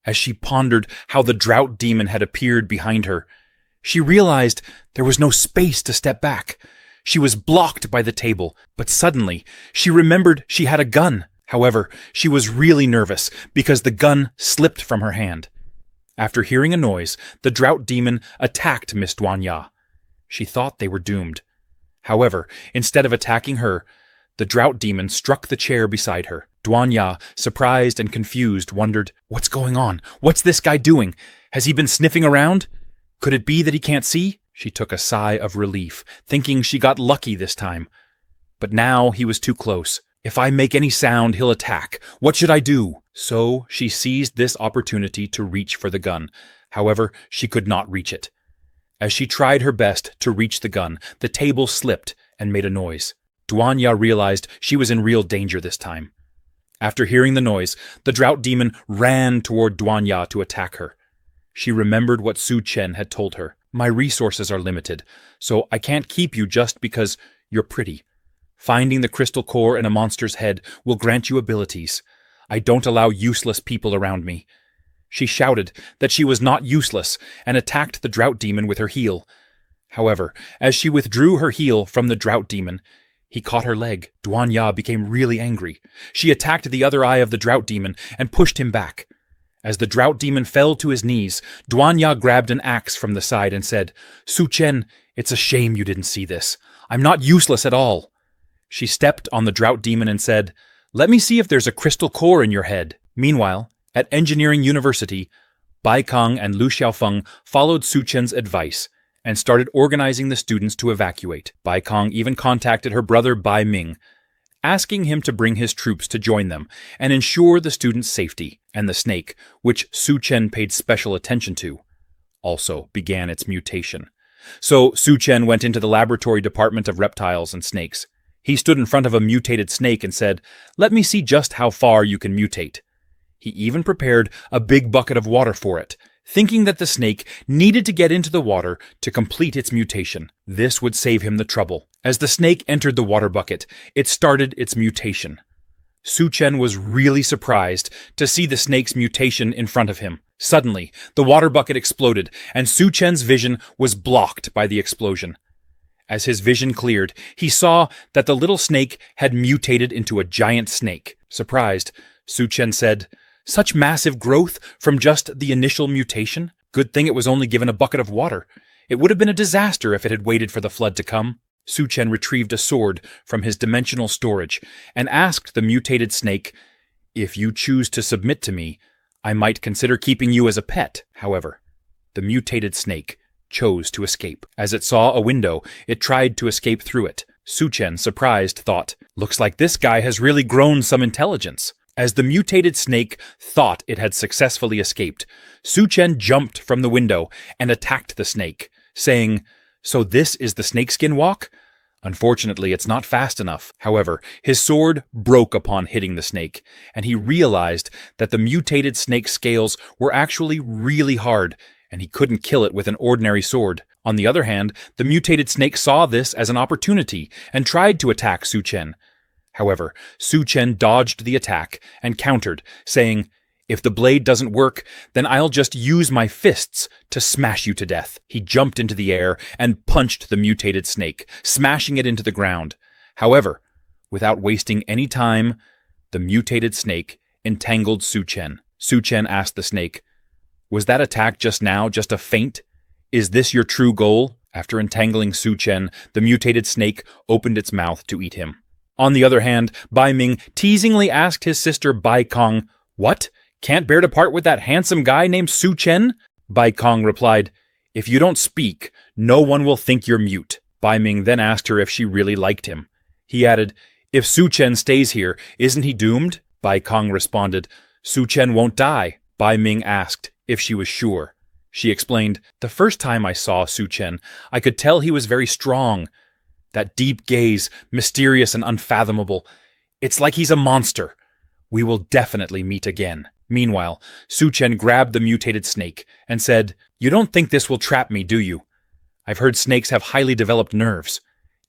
As she pondered how the drought demon had appeared behind her, she realized there was no space to step back. She was blocked by the table, but suddenly she remembered she had a gun. However, she was really nervous because the gun slipped from her hand. After hearing a noise, the drought demon attacked Miss Duanya. She thought they were doomed. However, instead of attacking her, the drought demon struck the chair beside her. Duanya, surprised and confused, wondered, "What's going on? What's this guy doing? Has he been sniffing around? Could it be that he can't see?" She took a sigh of relief, thinking she got lucky this time. But now he was too close. If I make any sound, he'll attack. What should I do? So she seized this opportunity to reach for the gun. However, she could not reach it. As she tried her best to reach the gun, the table slipped and made a noise. Duanya realized she was in real danger this time. After hearing the noise, the drought demon ran toward Duanya to attack her. She remembered what Su Chen had told her. "My resources are limited, so I can't keep you just because you're pretty. Finding the crystal core in a monster's head will grant you abilities. I don't allow useless people around me." She shouted that she was not useless and attacked the drought demon with her heel. However, as she withdrew her heel from the drought demon, he caught her leg. Duanya became really angry. She attacked the other eye of the drought demon and pushed him back. As the drought demon fell to his knees, Duanya grabbed an axe from the side and said, "Su Chen, it's a shame you didn't see this. I'm not useless at all." She stepped on the drought demon and said, "Let me see if there's a crystal core in your head." Meanwhile, at Engineering University, Bai Kong and Lu Xiaofeng followed Su Chen's advice and started organizing the students to evacuate. Bai Kong even contacted her brother Bai Ming, asking him to bring his troops to join them and ensure the students' safety, and the snake, which Su Chen paid special attention to, also began its mutation. So Su Chen went into the laboratory department of reptiles and snakes. He stood in front of a mutated snake and said, "Let me see just how far you can mutate." He even prepared a big bucket of water for it, thinking that the snake needed to get into the water to complete its mutation. This would save him the trouble. As the snake entered the water bucket, it started its mutation. Su Chen was really surprised to see the snake's mutation in front of him. Suddenly, the water bucket exploded, and Su Chen's vision was blocked by the explosion. As his vision cleared, he saw that the little snake had mutated into a giant snake. Surprised, Su Chen said, "Such massive growth from just the initial mutation? Good thing it was only given a bucket of water. It would have been a disaster if it had waited for the flood to come." Su Chen retrieved a sword from his dimensional storage and asked the mutated snake, "If you choose to submit to me, I might consider keeping you as a pet." However, the mutated snake chose to escape. As it saw a window, it tried to escape through it. Su Chen, surprised, thought, "Looks like this guy has really grown some intelligence." As the mutated snake thought it had successfully escaped, Su Chen jumped from the window and attacked the snake, saying, "So this is the snakeskin walk? Unfortunately, it's not fast enough." However, his sword broke upon hitting the snake, and he realized that the mutated snake's scales were actually really hard, and he couldn't kill it with an ordinary sword. On the other hand, the mutated snake saw this as an opportunity and tried to attack Su Chen. However, Su Chen dodged the attack and countered, saying, "If the blade doesn't work, then I'll just use my fists to smash you to death." He jumped into the air and punched the mutated snake, smashing it into the ground. However, without wasting any time, the mutated snake entangled Su Chen. Su Chen asked the snake, "Was that attack just now just a feint? Is this your true goal?" After entangling Su Chen, the mutated snake opened its mouth to eat him. On the other hand, Bai Ming teasingly asked his sister Bai Kong, "What? Can't bear to part with that handsome guy named Su Chen?" Bai Kong replied, "If you don't speak, no one will think you're mute." Bai Ming then asked her if she really liked him. He added, "If Su Chen stays here, isn't he doomed?" Bai Kong responded, "Su Chen won't die." Bai Ming asked if she was sure. She explained, "The first time I saw Su Chen, I could tell he was very strong. That deep gaze, mysterious and unfathomable. It's like he's a monster. We will definitely meet again." Meanwhile, Su Chen grabbed the mutated snake and said, "You don't think this will trap me, do you? I've heard snakes have highly developed nerves.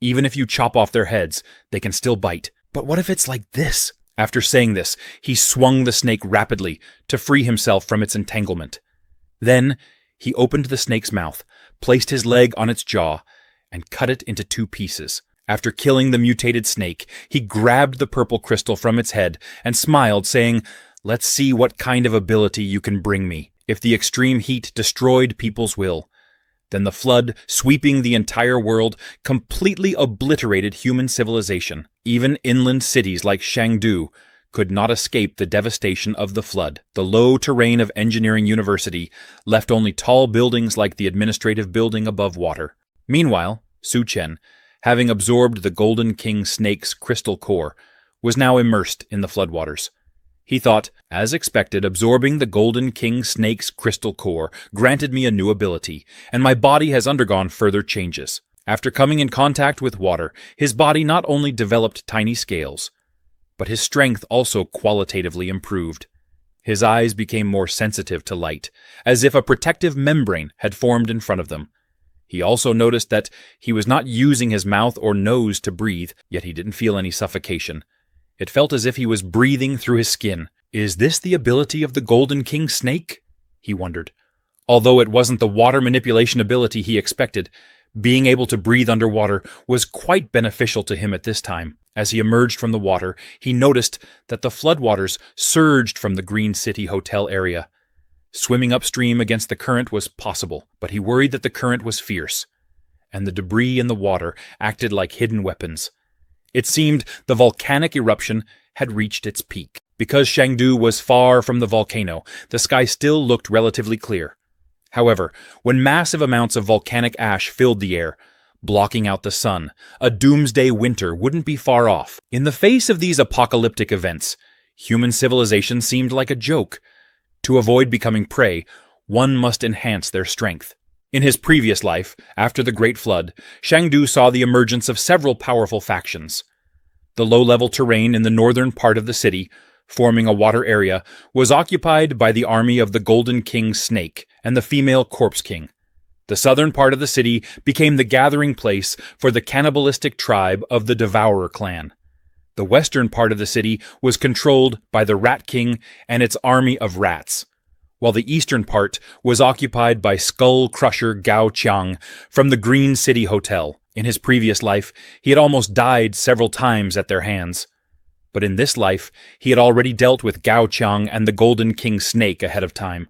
Even if you chop off their heads, they can still bite. But what if it's like this?" After saying this, he swung the snake rapidly to free himself from its entanglement. Then, he opened the snake's mouth, placed his leg on its jaw, and cut it into 2 pieces. After killing the mutated snake, he grabbed the purple crystal from its head and smiled, saying, "Let's see what kind of ability you can bring me." If the extreme heat destroyed people's will, then the flood, sweeping the entire world, completely obliterated human civilization. Even inland cities like Chengdu could not escape the devastation of the flood. The low terrain of Engineering University left only tall buildings like the administrative building above water. Meanwhile, Su Chen, having absorbed the Golden King Snake's crystal core, was now immersed in the floodwaters. He thought, as expected, absorbing the Golden King Snake's crystal core granted me a new ability, and my body has undergone further changes. After coming in contact with water, his body not only developed tiny scales, but his strength also qualitatively improved. His eyes became more sensitive to light, as if a protective membrane had formed in front of them. He also noticed that he was not using his mouth or nose to breathe, yet he didn't feel any suffocation. It felt as if he was breathing through his skin. Is this the ability of the Golden King Snake? He wondered. Although it wasn't the water manipulation ability he expected, being able to breathe underwater was quite beneficial to him at this time. As he emerged from the water, he noticed that the floodwaters surged from the Green City Hotel area. Swimming upstream against the current was possible, but he worried that the current was fierce, and the debris in the water acted like hidden weapons. It seemed the volcanic eruption had reached its peak. Because Chengdu was far from the volcano, the sky still looked relatively clear. However, when massive amounts of volcanic ash filled the air, blocking out the sun, a doomsday winter wouldn't be far off. In the face of these apocalyptic events, human civilization seemed like a joke. To avoid becoming prey, one must enhance their strength. In his previous life, after the Great Flood, Chengdu saw the emergence of several powerful factions. The low-level terrain in the northern part of the city, forming a water area, was occupied by the army of the Golden King Snake and the female Corpse King. The southern part of the city became the gathering place for the cannibalistic tribe of the Devourer clan. The western part of the city was controlled by the Rat King and its army of rats, while the eastern part was occupied by Skull Crusher Gao Qiang from the Green City Hotel. In his previous life, he had almost died several times at their hands. But in this life, he had already dealt with Gao Qiang and the Golden King Snake ahead of time.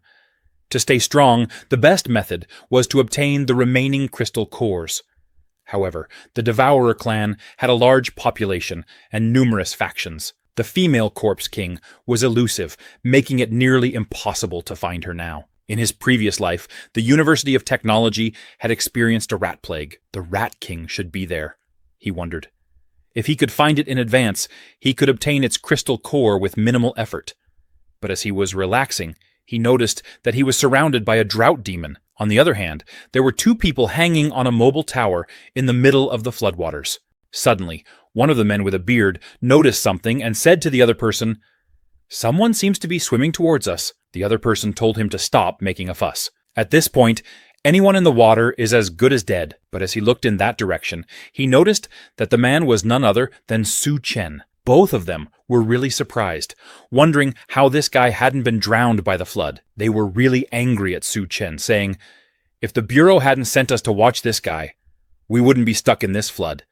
To stay strong, the best method was to obtain the remaining crystal cores. However, the Devourer clan had a large population and numerous factions. The female Corpse King was elusive, making it nearly impossible to find her now. In his previous life, the University of Technology had experienced a rat plague. The Rat King should be there, he wondered. If he could find it in advance, he could obtain its crystal core with minimal effort. But as he was relaxing, he noticed that he was surrounded by a drought demon. On the other hand, there were 2 people hanging on a mobile tower in the middle of the floodwaters. Suddenly, one of the men with a beard noticed something and said to the other person, "Someone seems to be swimming towards us." The other person told him to stop making a fuss. At this point, anyone in the water is as good as dead. But as he looked in that direction, he noticed that the man was none other than Su Chen. Both of them were really surprised, wondering how this guy hadn't been drowned by the flood. They were really angry at Su Chen, saying, "If the Bureau hadn't sent us to watch this guy, we wouldn't be stuck in this flood.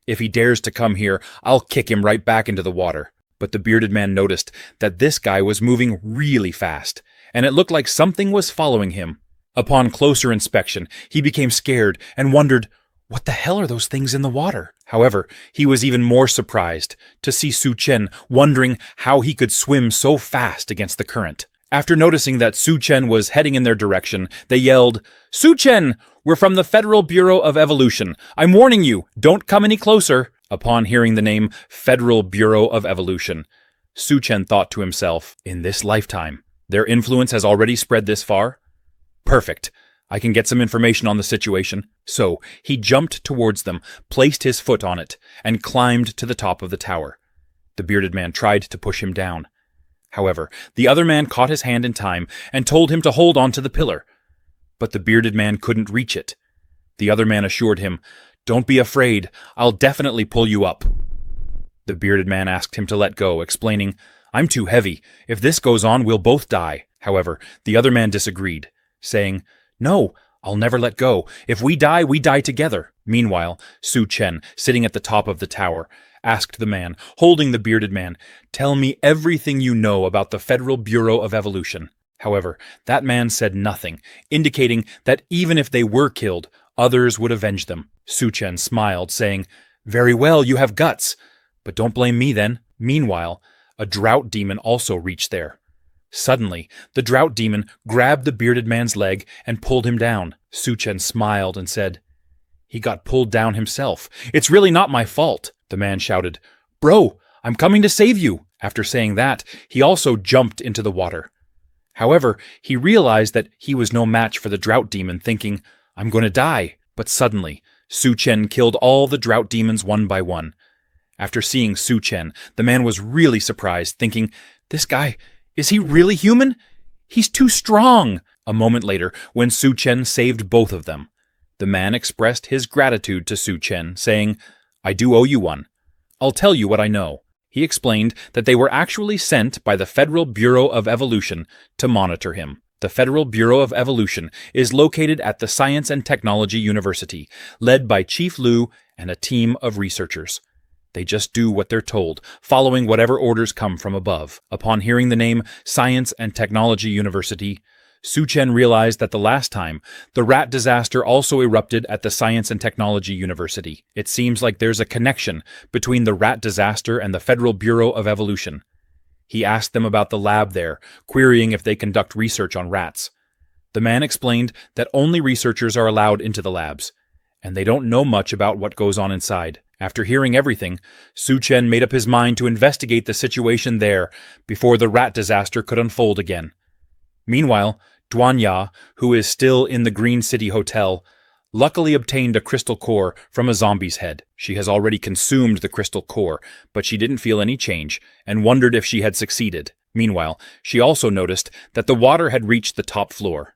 If he dares to come here, I'll kick him right back into the water." But the bearded man noticed that this guy was moving really fast, and it looked like something was following him. Upon closer inspection, he became scared and wondered, what the hell are those things in the water? However, he was even more surprised to see Su Chen wondering how he could swim so fast against the current. After noticing that Su Chen was heading in their direction, they yelled, "Su Chen, we're from the Federal Bureau of Evolution. I'm warning you, don't come any closer." Upon hearing the name Federal Bureau of Evolution, Su Chen thought to himself, in this lifetime, their influence has already spread this far? Perfect. I can get some information on the situation. So he jumped towards them, placed his foot on it, and climbed to the top of the tower. The bearded man tried to push him down. However, the other man caught his hand in time and told him to hold on to the pillar. But the bearded man couldn't reach it. The other man assured him, "Don't be afraid, I'll definitely pull you up." The bearded man asked him to let go, explaining, "I'm too heavy. If this goes on, we'll both die." However, the other man disagreed, saying, "No, I'll never let go. If we die together." Meanwhile, Su Chen, sitting at the top of the tower, asked the man, holding the bearded man, "Tell me everything you know about the Federal Bureau of Evolution." However, that man said nothing, indicating that even if they were killed, others would avenge them. Su Chen smiled, saying, "Very well, you have guts. But don't blame me then." Meanwhile, a drought demon also reached there. Suddenly, the drought demon grabbed the bearded man's leg and pulled him down. Su Chen smiled and said, "He got pulled down himself. It's really not my fault." The man shouted, "Bro, I'm coming to save you." After saying that, he also jumped into the water. However, he realized that he was no match for the drought demon, thinking, "I'm going to die." But suddenly, Su Chen killed all the drought demons one by one. After seeing Su Chen, the man was really surprised, thinking, "This guy, is he really human? He's too strong." A moment later, when Su Chen saved both of them, the man expressed his gratitude to Su Chen, saying, "I do owe you one. I'll tell you what I know." He explained that they were actually sent by the Federal Bureau of Evolution to monitor him. The Federal Bureau of Evolution is located at the Science and Technology University, led by Chief Lu and a team of researchers. They just do what they're told, following whatever orders come from above. Upon hearing the name Science and Technology University, Su Chen realized that the last time, the rat disaster also erupted at the Science and Technology University. It seems like there's a connection between the rat disaster and the Federal Bureau of Evolution. He asked them about the lab there, querying if they conduct research on rats. The man explained that only researchers are allowed into the labs, and they don't know much about what goes on inside. After hearing everything, Su Chen made up his mind to investigate the situation there before the rat disaster could unfold again. Meanwhile, Duan Ya, who is still in the Green City Hotel, luckily obtained a crystal core from a zombie's head. She has already consumed the crystal core, but she didn't feel any change and wondered if she had succeeded. Meanwhile, she also noticed that the water had reached the top floor.